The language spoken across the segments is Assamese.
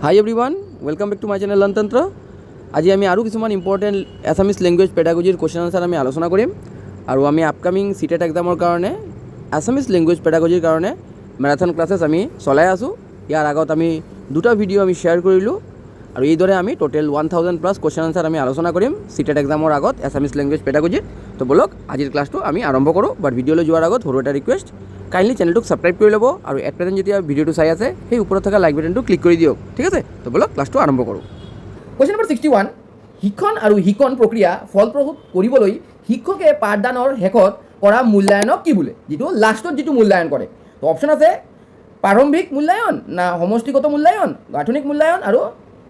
High everyone, welcome back to my channel লনতন্ত্ৰ। আজি আমি আৰু কিছুমান ইম্পৰ্টেণ্ট এছামিজ লেংগুৱেজ পেডাগজিৰ কুৱেশ্যন আনচাৰ আমি আলোচনা কৰিম। আৰু আমি আপকামিং সিটেট এক্সামৰ কাৰণে এছামিজ লেংগুৱেজ পেডাগজিৰ কাৰণে মেৰাথন ক্লাছেছ আমি চলাই আছোঁ। ইয়াৰ আগত আমি দুটা ভিডিঅ' আমি শ্বেয়াৰ কৰিলোঁ আৰু এইদৰে আমি টোটেল 1000+ কুৱেশ্যন আনচাৰ আমি আলোচনা কৰিম সিটেট এক্সামৰ আগত এছামিজ লেংগুৱেজ পেডাগজিৰ। তো বলক আজিৰ ক্লাছটো আমি আৰম্ভ কৰোঁ। বাট ভিডিঅ'লৈ যোৱাৰ আগত সৰু এটা ৰিকুৱেষ্ট, কাইণ্ডলি চেনেলটোক ছাবস্ক্ৰাইব কৰি ল'ব আৰু এট প্ৰেজেণ্ট যেতিয়া ভিডিঅ'টো চাই আছে সেই ওপৰত থকা লাইক বাটনটো ক্লিক কৰি দিয়ক, ঠিক আছে? তো বলক ক্লাছটো আৰম্ভ কৰোঁ। কুৱেশ্যন নম্বৰ 61, শিক্ষণ আৰু শিকন প্ৰক্ৰিয়া ফলপ্ৰসূ কৰিবলৈ শিক্ষকে পাঠদানৰ শেষত কৰা মূল্যায়নক কি বোলে? যিটো লাষ্টত যিটো মূল্যায়ন কৰে। তো অপশ্যন আছে প্ৰাৰম্ভিক মূল্যায়ন, না সমষ্টিগত মূল্যায়ন, গাঁথনিক মূল্যায়ন আৰু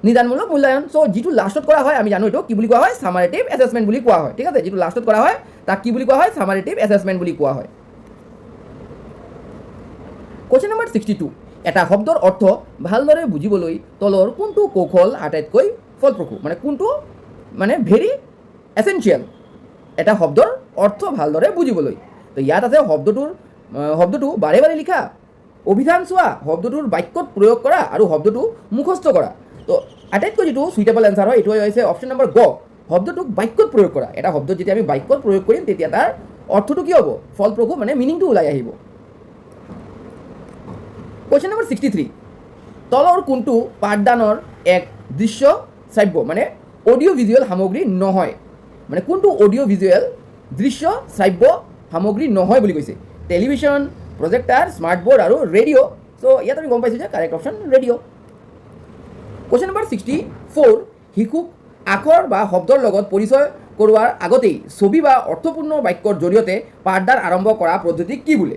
নিদানমূলক মূল্যায়ন। চ' যিটো লাষ্টত কৰা হয় আমি জানো এইটো কি বুলি কোৱা হয়? সামাৰেটিভ এছেছমেণ্ট বুলি কোৱা হয়, ঠিক আছে? যিটো লাষ্টত কৰা হয় তাক কি বুলি কোৱা হয়? সামাৰেটিভ এছেছমেণ্ট বুলি কোৱা হয়। কুৱেশ্যন নম্বৰ 62, এটা শব্দৰ অৰ্থ ভালদৰে বুজিবলৈ তলৰ কোনটো কৌশল আটাইতকৈ ফলপ্ৰসূ? মানে কোনটো মানে ভেৰি এছেঞ্চিয়েল এটা শব্দৰ অৰ্থ ভালদৰে বুজিবলৈ। তো ইয়াত আছে শব্দটো বাৰে বাৰে লিখা, অভিধান চোৱা, শব্দটোৰ বাক্যত প্ৰয়োগ কৰা আৰু শব্দটো মুখস্থ কৰা। তো আটাইতকৈ যিটো সুইটেবল এনচাৰ হয় এইটো হৈছে অপশ্যন নম্বৰ গ, শব্দটোক বাক্যত প্ৰয়োগ কৰা। এটা শব্দত যেতিয়া আমি বাক্যত প্ৰয়োগ কৰিম তেতিয়া তাৰ অৰ্থটো কি হ'ব? ফলপ্ৰসূ, মানে মিনিংটো ওলাই আহিব। কুৱেশ্যন নম্বৰ 63, তলৰ কোনটো পাঠদানৰ এক দৃশ্য শ্ৰাব্য মানে অডিঅ' ভিজুৱেল সামগ্ৰী নহয়? মানে কোনটো অডিঅ' ভিজুৱেল দৃশ্য শ্ৰাব্য সামগ্ৰী নহয় বুলি কৈছে? টেলিভিশ্যন, প্ৰজেক্টাৰ, স্মাৰ্ট বৰ্ড আৰু ৰেডিঅ'। চ' ইয়াত আমি গম পাইছোঁ যে correct option radio'. Question number 64, শিশুক আখৰ বা শব্দৰ লগত পৰিচয় কৰোৱাৰ আগতেই ছবি বা অৰ্থপূৰ্ণ বাক্যৰ জৰিয়তে পাঠদান আৰম্ভ কৰা পদ্ধতি কি বোলে?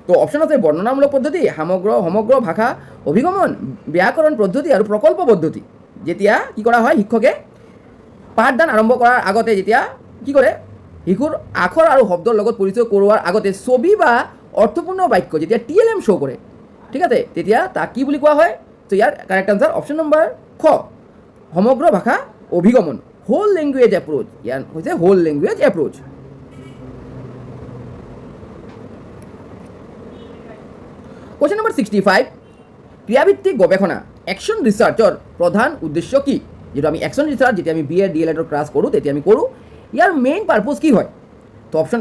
তো অপশ্যন আছে বৰ্ণনামূলক পদ্ধতি, সমগ্ৰ ভাষা অভিগমন, ব্যাকৰণ পদ্ধতি আৰু প্ৰকল্প পদ্ধতি। যেতিয়া কি কৰা হয়, শিক্ষকে পাঠদান আৰম্ভ কৰাৰ আগতে যেতিয়া কি কৰে, শিশুৰ আখৰ আৰু শব্দৰ লগত পৰিচয় কৰোৱাৰ আগতে ছবি বা অৰ্থপূৰ্ণ বাক্য যেতিয়া TLM শ্ব' কৰে, ঠিক আছে, তেতিয়া তাক কি বুলি কোৱা হয়? তো ইয়াৰ কাৰেক্ট আনচাৰ অপশ্যন নম্বৰ খ, সমগ্ৰ ভাষা অভিগমন, হোল লেংগুৱেজ এপ্ৰ'চ। ইয়াৰ হৈছে whole language approach. Question number 65, ক্ৰিয়াভিত্তিক গৱেষণা একশ্যন ৰিচাৰ্চৰ প্ৰধান উদ্দেশ্য কি? যিটো আমি একশ্যন ৰিচাৰ্চ যেতিয়া আমি BA DLEডৰ ক্লাছ কৰোঁ তেতিয়া আমি কৰোঁ। ইয়াৰ মেইন পাৰ্পজ কি হয়? তো অপশ্যন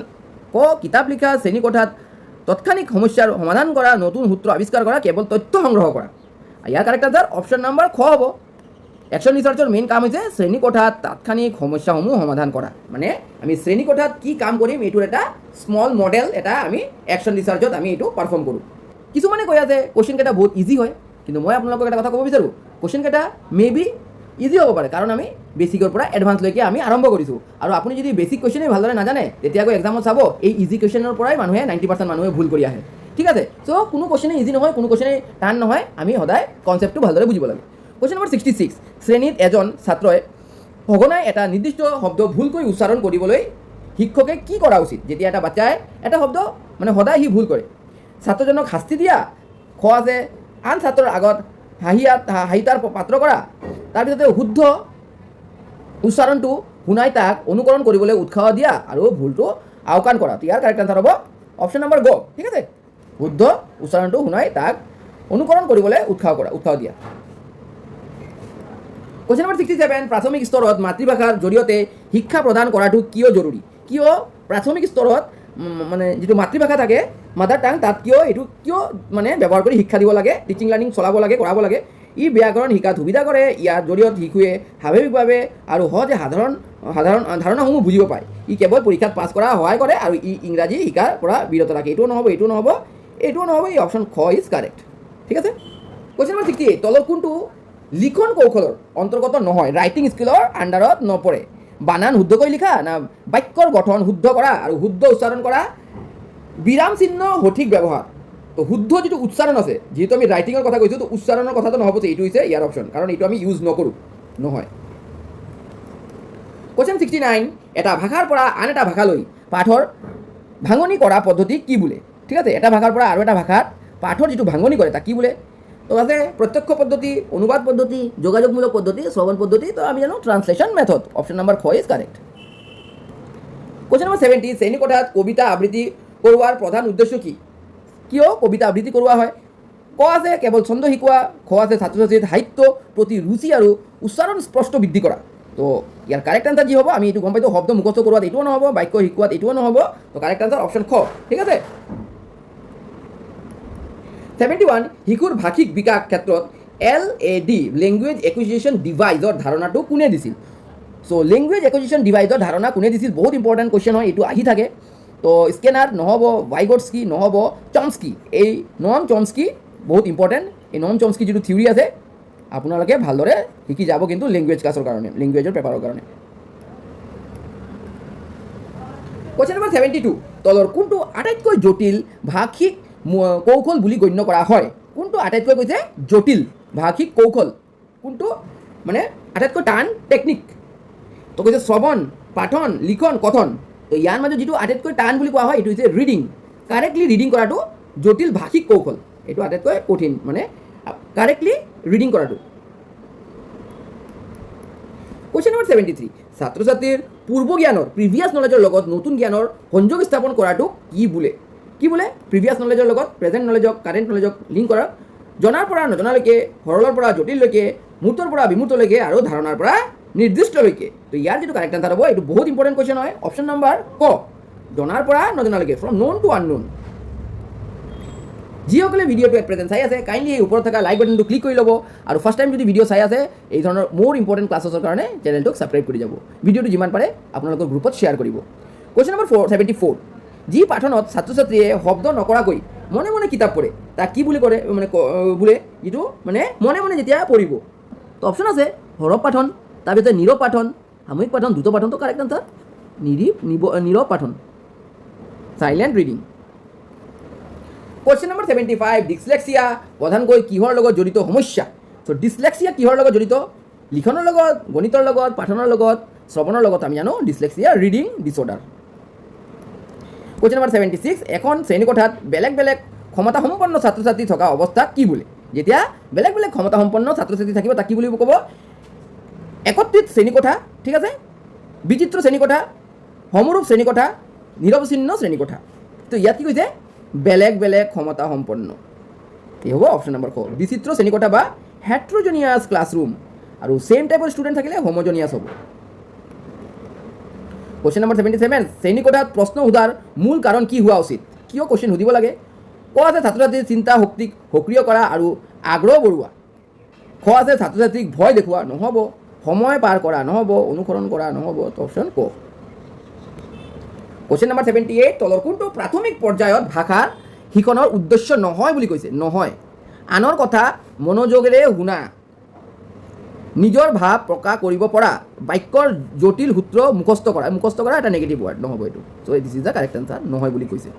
ক, কিতাপ লিখা, শ্ৰেণীকোঠাত তাৎক্ষণিক সমস্যাৰ সমাধান কৰা, নতুন সূত্ৰ আৱিষ্কাৰ কৰা, কেৱল তথ্য সংগ্ৰহ কৰা। ইয়াৰ কাৰেক্ট আনচাৰ অপশ্যন নম্বৰ খ হ'ব। একশ্যন ৰিচাৰ্চৰ মেইন কাম হৈছে শ্ৰেণীকোঠাত তাৎক্ষণিক সমস্যাসমূহ সমাধান কৰা। মানে আমি শ্ৰেণীকোঠাত কি কাম কৰিম এইটোৰ এটা স্মল মডেল এটা আমি একশ্যন ৰিচাৰ্চত আমি এইটো পাৰফৰ্ম কৰোঁ। কিছুমানে কৈ আছে কুৱেশ্যনকেইটা বহুত ইজি হয়, কিন্তু মই আপোনালোকক এটা কথা ক'ব বিচাৰোঁ, কুৱেশ্যনকেইটা মে বি ইজি হ'ব পাৰে কাৰণ আমি বেছিকৰ পৰা এডভান্সলৈকে আমি আৰম্ভ কৰিছোঁ। আৰু আপুনি যদি বেছিক কুৱেশ্যনেই ভালদৰে নাজানে তেতিয়া আকৌ এক্সামত চাব এই ইজি কুৱেশ্যনৰ পৰাই 90% মানুহে ভুল কৰি আহে, ঠিক আছে? চ' কোনো কুৱেশ্যনেই ইজি নহয়, কোনো কুৱেশ্যনেই টান নহয়, আমি সদায় কনচেপ্টটো ভালদৰে বুজিব লাগে। কুৱেশ্যন নম্বৰ 66, শ্ৰেণীত এজন ছাত্ৰই সঘনাই এটা নিৰ্দিষ্ট শব্দ ভুলকৈ উচ্চাৰণ কৰিবলৈ শিক্ষকে কি কৰা উচিত? যেতিয়া এটা বাচ্চাই এটা শব্দ মানে সদায় সি ভুল কৰে, ছাত্ৰজনক শাস্তি দিয়া, খ আছে আন ছাত্ৰৰ আগত হাঁহিতাৰ পাত্ৰ কৰা, তাৰপিছতে শুদ্ধ উচ্চাৰণটো শুনাই তাক অনুকৰণ কৰিবলৈ উৎসাহ দিয়া আৰু ভুলটো আওকাণ কৰা। ইয়াৰ কাৰেক্ট আনচাৰ হ'ব অপশ্যন নম্বৰ গ, ঠিক আছে? শুদ্ধ উচ্চাৰণটো শুনাই তাক অনুকৰণ কৰিবলৈ উৎসাহ দিয়া। কুৱেশ্যন নম্বৰ 67, প্ৰাথমিক স্তৰত মাতৃভাষাৰ জৰিয়তে শিক্ষা প্ৰদান কৰাটো কিয় জৰুৰী? কিয় প্ৰাথমিক স্তৰত মানে যিটো মাতৃভাষা থাকে মাদাৰ টাং তাত কিয় মানে ব্যৱহাৰ কৰি শিক্ষা দিব লাগে, টিচিং লাৰ্ণিং চলাব লাগে, কৰাব লাগে? ই ব্যাকৰণ শিকাত সুবিধা কৰে, ইয়াৰ জৰিয়তে শিশুৱে স্বাভাৱিকভাৱে আৰু সহজে সাধাৰণ ধাৰণাসমূহ বুজিব পায়। ই কেৱল পৰীক্ষাত পাছ কৰা সহায় কৰে আৰু ই ইংৰাজী শিকাৰ পৰা বিৰত ৰাখে। এইটোও নহ'ব, এই অপশ্যন খ ইজ কাৰেক্ট, ঠিক আছে? কুৱেশ্যন নম্বৰ 68, তলৰ কোনটো লিখন কৌশলৰ অন্তৰ্গত নহয়, ৰাইটিং স্কিলৰ আণ্ডাৰত নপৰে? বানান শুদ্ধকৈ লিখা, না বাক্যৰ গঠন শুদ্ধ কৰা আৰু শুদ্ধ উচ্চাৰণ কৰা, বিৰাম চিহ্ন সঠিক ব্যৱহাৰ? তো শুদ্ধ যিটো উচ্চাৰণ আছে, যিহেতু আমি ৰাইটিঙৰ কথা কৈছোঁ, তো উচ্চাৰণৰ কথাটো নহ'ব যে এইটো হৈছে ইয়াৰ অপশ্যন, কাৰণ এইটো আমি ইউজ নকৰোঁ, নহয়। কুৱেশ্যন 69, এটা ভাষাৰ পৰা আন এটা ভাষালৈ পাঠৰ ভাঙনি কৰা পদ্ধতি কি বোলে? ঠিক আছে, এটা ভাষাৰ পৰা আৰু এটা ভাষাত পাঠৰ যিটো ভাঙনি কৰে তাক কি বোলে? তো আছে প্ৰত্যক্ষ পদ্ধতি, অনুবাদ পদ্ধতি, যোগাযোগমূলক পদ্ধতি, শ্ৰৱণ পদ্ধতি। তো আমি জানো ট্ৰান্সলেশ্যন মেথড। অপশ্যন নম্বৰ খ ইজ কাৰেক্ট। কুৱেশ্যন নম্বৰ 70, শ্ৰেণীকোঠাত কবিতা আবৃত্তি কৰোৱাৰ প্ৰধান উদ্দেশ্য কি? কিয় কবিতা আবৃত্তি কৰোৱা হয়? ক আছে কেৱল ছন্দ শিকোৱা, খ আছে ছাত্ৰ ছাত্ৰীৰ সাহিত্য প্ৰতি ৰুচি আৰু উচ্চাৰণ স্পষ্ট বৃদ্ধি কৰা। তো ইয়াৰ কাৰেক্ট আনচাৰ যি হ'ব, আমি এইটো গম পাইছোঁ, শব্দ মুখস্থ কৰোৱাত এইটোও নহ'ব, বাক্য শিকোৱাত এইটোও নহ'ব। তো কাৰেক্ট আনচাৰ অপশ্যন খ, ঠিক আছে। 71 শিশুৰ ভাষিক বিকাশ ক্ষেত্ৰত LAD লেংগুৱেজ একুইজিশ্যন ডিভাইজৰ ধাৰণাটো কোনে দিছিল? চ' লেংগুৱেজ একুইজিশ্যন ডিভাইজৰ ধাৰণা কোনে দিছিল, বহুত ইম্পৰ্টেণ্ট কুৱেশ্যন হয়, এইটো আহি থাকে। তো স্কেনাৰ নহ'ব, ভাইগটস্কি নহ'ব, চমস্কি। এই নন চমস্কি বহুত ইম্পৰ্টেণ্ট। এই নন চমস্কি যিটো থিয়ৰী আছে আপোনালোকে ভালদৰে শিকি যাব কিন্তু লেংগুৱেজ ক্লাছৰ কাৰণে, লেংগুৱেজৰ পেপাৰৰ কাৰণে। কুৱেশ্যন নম্বৰ 72 তলৰ কোনটো আটাইতকৈ জটিল ভাষিক কৌশল বুলি গণ্য কৰা হয়? কোনটো আটাইতকৈ কৈছে জটিল ভাষিক কৌশল, কোনটো মানে আটাইতকৈ টান টেকনিক? তো কৈছে শ্ৰৱণ, পাঠন, লিখন, কথন। তো ইয়াৰ মাজত যিটো আটাইতকৈ টান বুলি কোৱা হয় এইটো হৈছে ৰিডিং। কাৰেক্টলি ৰিডিং কৰাটো জটিল ভাষিক কৌশল, এইটো আটাইতকৈ কঠিন, মানে কাৰেক্টলি ৰিডিং কৰাটো। কুৱেশ্যন নম্বৰ 73 ছাত্ৰ ছাত্ৰীৰ পূৰ্ব জ্ঞানৰ প্ৰিভিয়াছ নলেজৰ লগত নতুন জ্ঞানৰ সংযোগ স্থাপন কৰাটো কি বোলে? কি বোলে? প্ৰিভিয়াছ নলেজৰ লগত প্ৰেজেণ্ট নলেজক, কাৰেণ্ট নলেজক লিংক কৰা, জনাৰ পৰা নজনালৈকে, সৰলৰ পৰা জটিললৈকে, মূৰ্তৰ পৰা বিমূৰ্তলৈকে আৰু ধাৰণাৰ পৰা নিৰ্দিষ্টলৈকে। তো ইয়াৰ যিটো কাৰেক্ট আনচাৰ হ'ব, এইটো বহুত ইম্পৰ্টেণ্ট কুৱেশ্যন হয়, অপশ্যন নম্বৰ ক, জনাৰ পৰা নজনালৈকে, ফ্ৰম নন টু আননোন। যিসকলে ভিডিঅ'টো এট প্ৰেজেণ্ট চাই আছে কাইণ্ডলি এই ওপৰত থকা লাইক বাটনটো ক্লিক কৰি ল'ব, আৰু ফাৰ্ষ্ট টাইম যদি ভিডিঅ' চাই আছে এই ধৰণৰ মোৰ ইম্পৰ্টেণ্ট ক্লাছেছৰ কাৰণে চেনেলটোক ছাবস্ক্ৰাইব কৰি যাব। ভিডিঅ'টো যিমান পাৰে আপোনালোকৰ গ্ৰুপত শ্বেয়াৰ কৰিব। কুৱেশ্যন নম্বৰ 74 যি পাঠনত ছাত্ৰ ছাত্ৰীয়ে শব্দ নকৰাকৈ মনে মনে কিতাপ পঢ়ে তাক কি বুলি কৰে, মানে বোলে যিটো মানে মনে মনে যেতিয়া পঢ়িব? তো অপশ্যন আছে হৰপ পাঠন, তাৰপিছত নীৰৱ পাঠন, সাময়িক পাঠন, দ্ৰুত পাঠন। তো কাৰেক্ট আনচাৰ নীৰৱ পাঠন, silent reading. Question number 75 dyslexia প্ৰধানকৈ কিহৰ লগত জড়িত সমস্যা? চ' ডিছলেক্সিয়া কিহৰ লগত জড়িত? লিখনৰ লগত, গণিতৰ লগত, পাঠনৰ লগত, শ্ৰৱণৰ লগত। আমি জানো dyslexia reading disorder. Question number 76 এখন শ্ৰেণীকোঠাত বেলেগ বেলেগ ক্ষমতাসম্পন্ন ছাত্ৰ ছাত্ৰী থকা অৱস্থাত কি বোলে? যেতিয়া বেলেগ বেলেগ ক্ষমতাসম্পন্ন ছাত্ৰ ছাত্ৰী থাকিব তাক কি বুলি ক'ব? একত্ৰিত শ্ৰেণীকোঠা, ঠিক আছে, বিচিত্ৰ শ্ৰেণীকোঠা, সমৰূপ শ্ৰেণীকোঠা, নিৰৱচ্ছিন্ন শ্ৰেণীকোঠা। তো ইয়াত কি কৈছে? বেলেগ বেলেগ ক্ষমতাসম্পন্ন। এই হ'ব অপশ্যন নম্বৰ ক, বিচিত্ৰ শ্ৰেণীকোঠা বা হেট্ৰজেনিয়াছ ক্লাছৰুম। আৰু ছেম টাইপৰ ষ্টুডেণ্ট থাকিলে হোমোজেনিয়াছ হ'ব। কুৱেশ্যন নম্বৰ 77 শ্ৰেণীকোঠাত প্ৰশ্ন সোধাৰ মূল কাৰণ কি হোৱা উচিত? কিয় কুৱেশ্যন সুধিব লাগে? ক আছে ছাত্ৰ ছাত্ৰীৰ চিন্তা শক্তিক সক্ৰিয় কৰা আৰু আগ্ৰহ বঢ়োৱা, খ আছে ছাত্ৰ ছাত্ৰীক ভয় দেখুওৱা নহ'ব, সময় পাৰ কৰা নহ'ব, অনুসৰণ কৰা নহ'ব। তো অপশ্যন ক। কুৱেশ্যন নম্বৰ 78 তলৰ কোনটো প্ৰাথমিক পৰ্যায়ত ভাষাৰ শিকনৰ উদ্দেশ্য নহয় বুলি কৈছে? নহয়, আনৰ কথা মনোযোগেৰে শুনা, নিজৰ ভাৱ প্ৰকাশ কৰিব পৰা, বাক্যৰ জটিল সূত্ৰ মুখস্থ কৰা। মুখস্থ কৰা এটা নেগেটিভ ৱাৰ্ড, নহ'ব এইটো। So' this is the correct answer, নহয় বুলি কৈছে।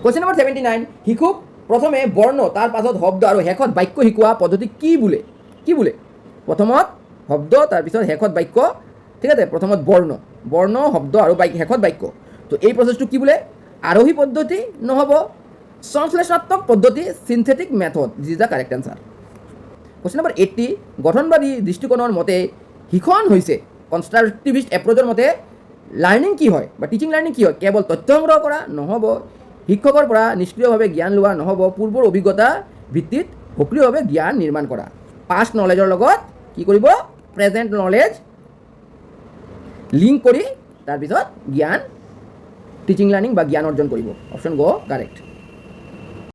কুৱেশ্যন নম্বৰ 79 শিশুক প্ৰথমে বৰ্ণ, তাৰ পাছত শব্দ আৰু শেষত বাক্য শিকোৱা পদ্ধতি কি বোলে? কি বোলে? প্ৰথমত শব্দ, তাৰপিছত শেষত বাক্য, ঠিক আছে। প্ৰথমত বৰ্ণ, শব্দ আৰু শেষত বাক্য। তো এই প্ৰচেছটো কি বোলে? আৰোহী পদ্ধতি নহ'ব, সংশ্লেষণাত্মক পদ্ধতি, synthetic method. This is the correct answer. Question number 80 গঠনবাদী দৃষ্টিকোণৰ মতে শিক্ষণ হৈছে, কনষ্ট্ৰাকটিভিষ্ট এপ্ৰ'চৰ মতে লাৰ্ণিং কি হয় বা টিচিং লাৰ্ণিং কি হয়? কেৱল তথ্য সংগ্ৰহ কৰা নহ'ব, শিক্ষকৰ পৰা নিষ্ক্ৰিয়ভাৱে জ্ঞান লোৱা নহ'ব, পূৰ্বৰ অভিজ্ঞতা ভিত্তিত সক্ৰিয়ভাৱে জ্ঞান নিৰ্মাণ কৰা। পাষ্ট নলেজৰ লগত কি কৰিব? প্ৰেজেণ্ট নলেজ লিংক কৰি তাৰপিছত জ্ঞান, টিচিং লাৰ্ণিং বা জ্ঞান অৰ্জন কৰিব। অপশ্যন গ কাৰেক্ট।